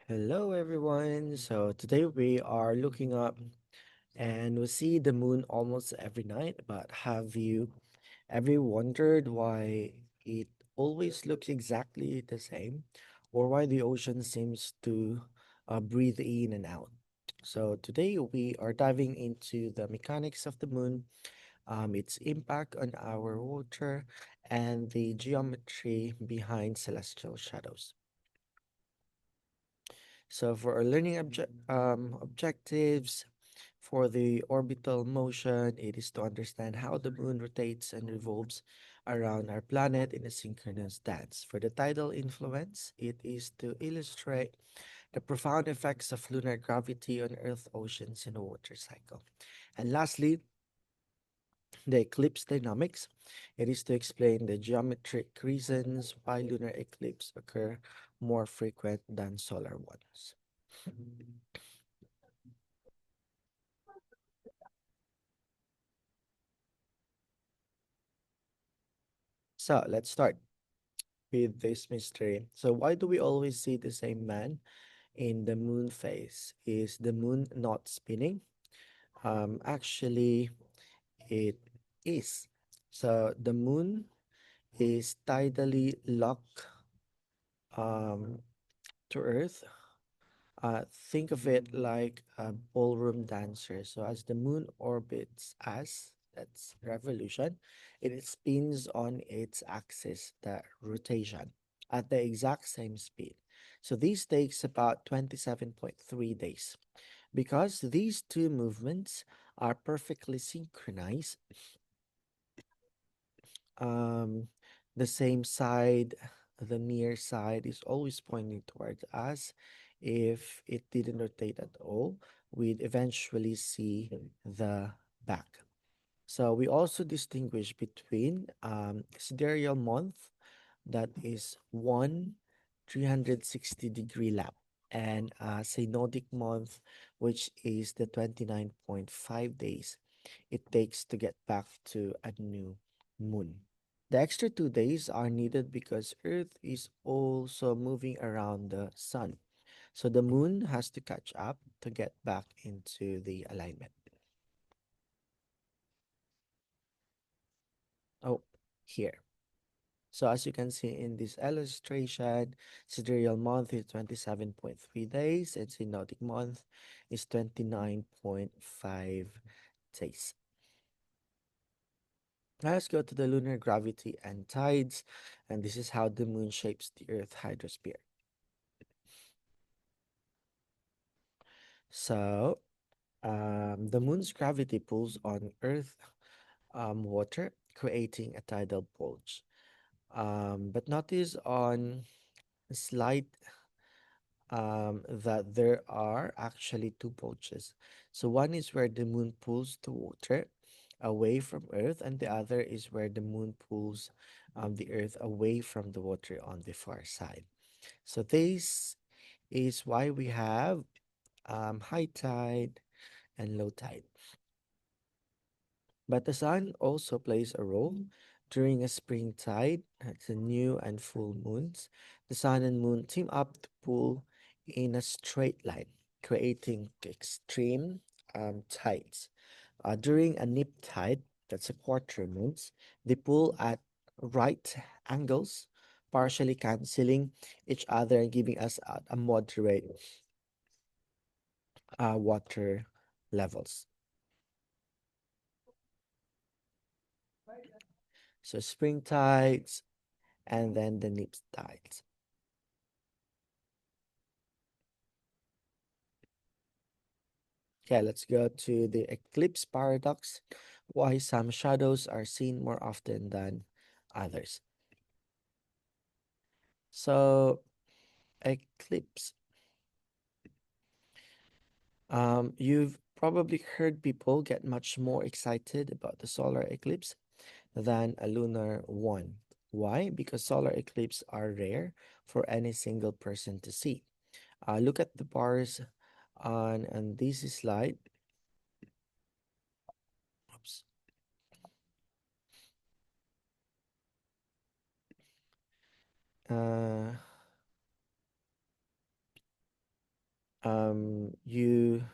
Hello, everyone. So today we are looking up and we see the moon almost every night. But have you ever wondered why it always looks exactly the same, or why the ocean seems to breathe in and out? So today we are diving into the mechanics of the moon, its impact on our water, and the geometry behind celestial shadows. So for our learning objectives, for the orbital motion, it is to understand how the moon rotates and revolves around our planet in a synchronous dance. For the tidal influence, it is to illustrate the profound effects of lunar gravity on Earth, oceans, and the water cycle. And lastly, the eclipse dynamics. It is to explain the geometric reasons why lunar eclipses occur more frequent than solar ones. So let's start with this mystery. So why do we always see the same man in the moon phase? Is the moon not spinning? Actually, it is. So the moon is tidally locked um, to Earth. Think of it like a ballroom dancer. So as the moon orbits us, that's revolution, it spins on its axis, the rotation, at the exact same speed. So this takes about 27.3 days. Because these two movements are perfectly synchronized, um, the same side, the near side is always pointing towards us. If it didn't rotate at all, we'd eventually see the back. So we also distinguish between sidereal month, that is one 360-degree lap, and synodic month, which is the 29.5 days it takes to get back to a new moon. The extra 2 days are needed because Earth is also moving around the sun. So the moon has to catch up to get back into the alignment. Oh, here. So as you can see in this illustration, sidereal month is 27.3 days and synodic month is 29.5 days. Now let's go to the lunar gravity and tides, and this is how the moon shapes the Earth hydrosphere. So the moon's gravity pulls on Earth water, creating a tidal bulge. But notice on slide that there are actually two bulges. So one is where the moon pulls the water away from Earth, and the other is where the moon pulls the Earth away from the water on the far side. So this is why we have high tide and low tide. But the sun also plays a role during a spring tide, that's a new and full moons. The sun and moon team up to pull in a straight line, creating extreme tides. During a nip tide, that's a quarter moons, they pull at right angles, partially canceling each other and giving us a moderate water levels. So spring tides and then the nip tides. Okay, let's go to the eclipse paradox. Why some shadows are seen more often than others. So, eclipse. You've probably heard people get much more excited about the solar eclipse than a lunar one. Why? Because solar eclipses are rare for any single person to see. Look at the bars on this slide. Oops. You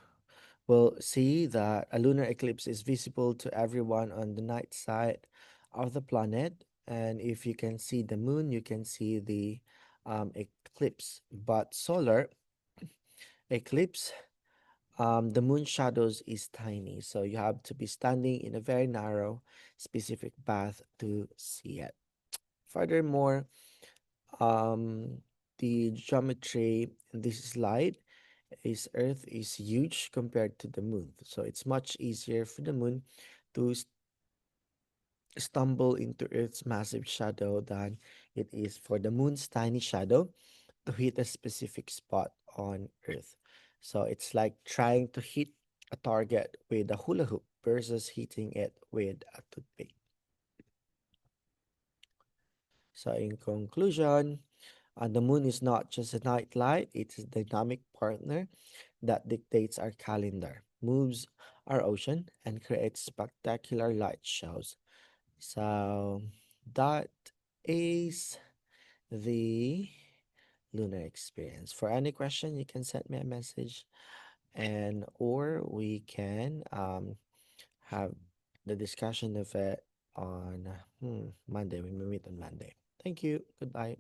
will see that a lunar eclipse is visible to everyone on the night side of the planet. And if you can see the moon, you can see the eclipse. But solar eclipse, the moon shadows is tiny. So you have to be standing in a very narrow, specific path to see it. Furthermore, um, the geometry in this slide is Earth is huge compared to the moon. So it's much easier for the moon to stumble into Earth's massive shadow than it is for the moon's tiny shadow to hit a specific spot on Earth. So it's like trying to hit a target with a hula hoop versus hitting it with a toothpick. So in conclusion, the moon is not just a night light, it's a dynamic partner that dictates our calendar, moves our ocean, and creates spectacular light shows. So that is the lunar experience. For any question, you can send me a message, and or we can have the discussion of it on Monday. We will meet on Monday. Thank you. Goodbye.